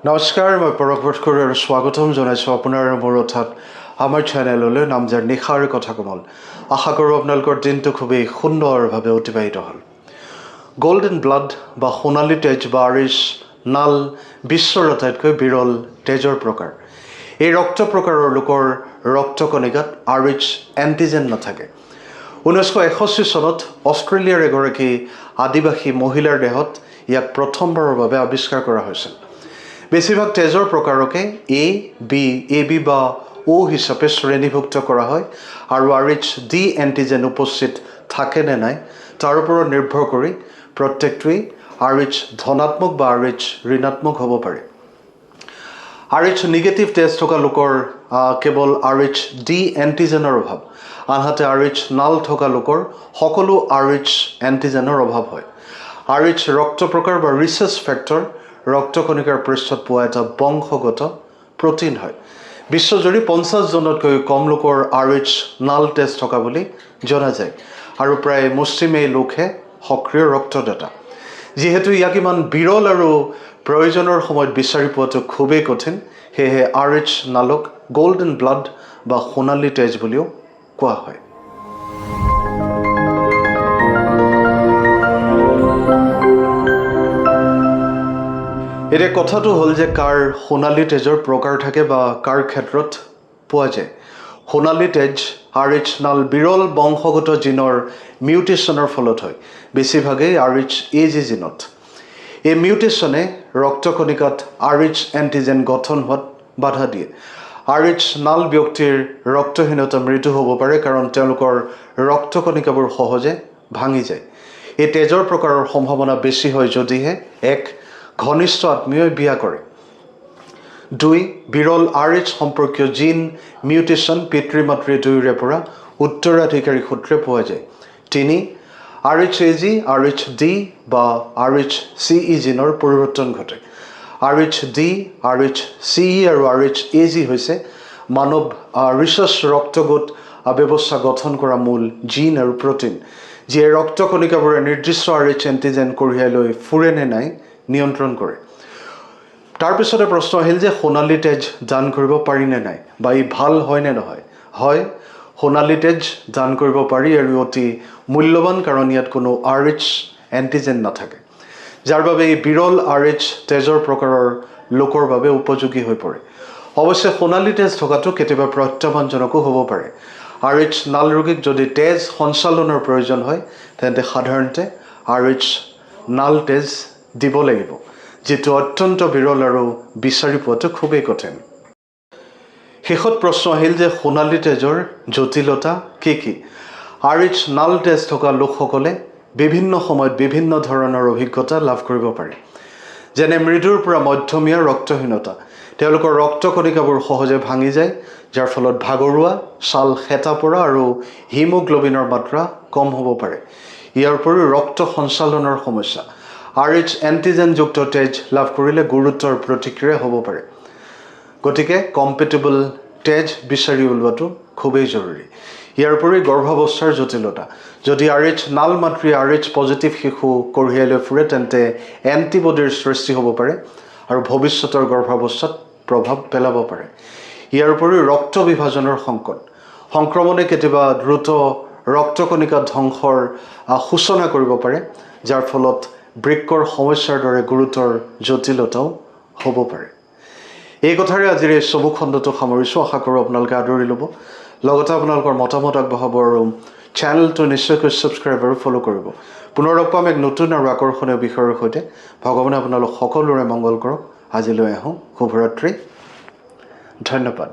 নমস্কাৰ, মই পৰশ বৰদলৈ আৰু স্বাগতম জনাইছোঁ আপোনাৰ মোৰ অৰ্থাৎ আমাৰ চেনেললৈ নামজাৰ নিশাৰ কথা কোমল। আশা কৰোঁ আপোনালোকৰ দিনটো খুবেই সুন্দৰভাৱে অতিবাহিত হ'ল। গোল্ডেন ব্লাড বা সোণালী তেজ বা আৰিছ নাল বিশ্বৰ আটাইতকৈ বিৰল তেজৰ প্ৰকাৰ। এই ৰক্ত প্ৰকাৰৰ লোকৰ ৰক্তকণিকাত আৰিছ এণ্টিজেন নাথাকে। 1961 চনত অষ্ট্ৰেলিয়াৰ এগৰাকী আদিবাসী মহিলাৰ দেহত ইয়াক প্ৰথমবাৰৰ বাবে আৱিষ্কাৰ কৰা হৈছিল। বেছিভাগ তেজৰ প্ৰকাৰকে এ বি বা অ' হিচাপে শ্ৰেণীভুক্ত কৰা হয় আৰু আৰিছ ডি এণ্টিজেন উপস্থিত থাকে নে নাই তাৰ ওপৰত নিৰ্ভৰ কৰি প্ৰত্যেকটোৱেই আৰিছ ধনাত্মক বা আৰিছ ঋণাত্মক হ'ব পাৰে। আৰিছ নিগেটিভ তেজ থকা লোকৰ কেৱল আৰিছ ডি এণ্টিজেনৰ অভাৱ, আনহাতে আৰিছ নাল থকা লোকৰ সকলো আৰিছ এণ্টিজেনৰ অভাৱ হয়। আৰিছ ৰক্ত প্ৰকাৰ বা ৰিচেছ ফেক্টৰ ৰক্তকণিকাৰ পৃষ্ঠত পোৱা এটা বংশগত প্ৰটিন হয়। বিশ্বজুৰি 50জনতকৈ কম লোকৰ আৰিছ নাল তেজ থকা বুলি জনা যায় আৰু প্ৰায় মুষ্টিমেয় লোকহে সক্ৰিয় ৰক্তদাতা। যিহেতু ইয়াক ইমান বিৰল আৰু প্ৰয়োজনৰ সময়ত বিচাৰি পোৱাটো খুবেই কঠিন, সেয়েহে আৰিছ নালক গোল্ডেন ব্লাড বা সোণালী তেজ বুলিও কোৱা হয়। এতিয়া কথাটো হ'ল যে কাৰ সোণালী তেজৰ প্ৰকাৰ থাকে বা কাৰ ক্ষেত্ৰত পোৱা যায়। সোণালী তেজ আৰিছ নাল বিৰল বংশগত জিনৰ মিউটেশ্যনৰ ফলত হয়, বেছিভাগেই আৰিছ এজি জিনত। এই মিউটেশ্যনে ৰক্তকণিকাত আৰিছ এণ্টিজেন গঠন হোৱাত বাধা দিয়ে। আৰিছ নাল ব্যক্তিৰ ৰক্তহীনতা মৃত্যু হ'ব পাৰে কাৰণ তেওঁলোকৰ ৰক্তকণিকাবোৰ সহজে ভাঙি যায়। এই তেজৰ প্ৰকাৰৰ সম্ভাৱনা বেছি হয় যদিহে এক ঘনিষ্ঠ আত্মীয়ই বিয়া কৰে। 2. বিৰল আৰিছ সম্পৰ্কীয় জিন মিউটেশ্যন পিতৃ মাতৃ দুয়োৰে পৰা উত্তৰাধিকাৰী সূত্ৰে পোৱা যায়। 3. আৰিছ এজি আৰিছ ডি বা আৰিছ চিই জিনৰ পৰিৱৰ্তন ঘটে। আৰিছ ডি আৰিছ চিই আৰু আৰিছ এজি হৈছে মানৱ ৰিচেছ ৰক্তগোট ব্যৱস্থা গঠন কৰা মূল জিন আৰু প্ৰটিন, যিয়ে ৰক্তকণিকাবোৰে নিৰ্দিষ্ট আৰিছ এণ্টিজেন কঢ়িয়াই লৈ ফুৰে নে নাই নিয়ন্ত্ৰণ কৰে। তাৰপিছতে প্ৰশ্ন আহিল যে সোণালী তেজ দান কৰিব পাৰি নে নাই বা ই ভাল হয় নে নহয়। হয়, সোণালী তেজ দান কৰিব পাৰি আৰু অতি মূল্যৱান কাৰণ ইয়াত কোনো আৰিছ এণ্টিজেন নাথাকে, যাৰ বাবে এই বিৰল আৰিছ তেজৰ প্ৰকাৰৰ লোকৰ বাবে উপযোগী হৈ পৰে। অৱশ্যে সোণালী তেজ থকাটো কেতিয়াবা প্ৰত্যাহ্বানজনকো হ'ব পাৰে। আৰিছ নাল ৰোগীক যদি তেজ সঞ্চালনৰ প্ৰয়োজন হয় তেন্তে সাধাৰণতে আৰিছ নাল তেজ দিব লাগিব, যিটো অত্যন্ত বিৰল আৰু বিচাৰি পোৱাটো খুবেই কঠিন। শেষত প্ৰশ্ন আহিল যে সোণালী তেজৰ জটিলতা কি কি। আৰিছ নাল তেজ থকা লোকসকলে বিভিন্ন সময়ত বিভিন্ন ধৰণৰ অভিজ্ঞতা লাভ কৰিব পাৰে, যেনে মৃদুৰ পৰা মধ্যমীয়া ৰক্তহীনতা। তেওঁলোকৰ ৰক্তকণিকাবোৰ সহজে ভাঙি যায়, যাৰ ফলত ভাগৰুৱা, ছাল সেতা পৰা আৰু হিমোগ্ল'বিনৰ মাত্ৰা কম হ'ব পাৰে। ইয়াৰ উপৰিও ৰক্ত সঞ্চালনৰ সমস্যা। আৰিছ এণ্টিজেনযুক্ত তেজ লাভ কৰিলে গুৰুতৰ প্ৰতিক্ৰিয়া হ'ব পাৰে, গতিকে কম্পেটিবল তেজ বিচাৰি উলিওৱাটো খুবেই জৰুৰী। ইয়াৰ উপৰি গৰ্ভাৱস্থাৰ জটিলতা। যদি আৰিছ নাল মাতৃয়ে আৰিছ পজিটিভ শিশু কঢ়িয়াই লৈ ফুৰে তেন্তে এণ্টিবডিৰ সৃষ্টি হ'ব পাৰে আৰু ভৱিষ্যতৰ গৰ্ভাৱস্থাত প্ৰভাৱ পেলাব পাৰে। ইয়াৰ উপৰিও ৰক্ত বিভাজনৰ সংকট। সংক্ৰমণে কেতিয়াবা দ্ৰুত ৰক্তকণিকা ধ্বংসৰ সূচনা কৰিব পাৰে, যাৰ ফলত বৃক্কৰ সমস্যাৰ দৰে গুৰুতৰ জটিলতাও হ'ব পাৰে। এই কথাৰে আজিৰ এই চমু খণ্ডটো সামৰিছোঁ। আশা কৰোঁ আপোনালোকে আদৰি ল'ব, লগতে আপোনালোকৰ মতামত আগবঢ়াব আৰু চেনেলটো নিশ্চয়কৈ ছাবস্ক্ৰাইব আৰু ফ'ল' কৰিব। পুনৰ লগ পাম এক নতুন আৰু আকৰ্ষণীয় বিষয়ৰ সৈতে। ভগৱানে আপোনালোক সকলোৰে মংগল কৰক। আজিলৈ আহোঁ। শুভৰাত্ৰি। ধন্যবাদ।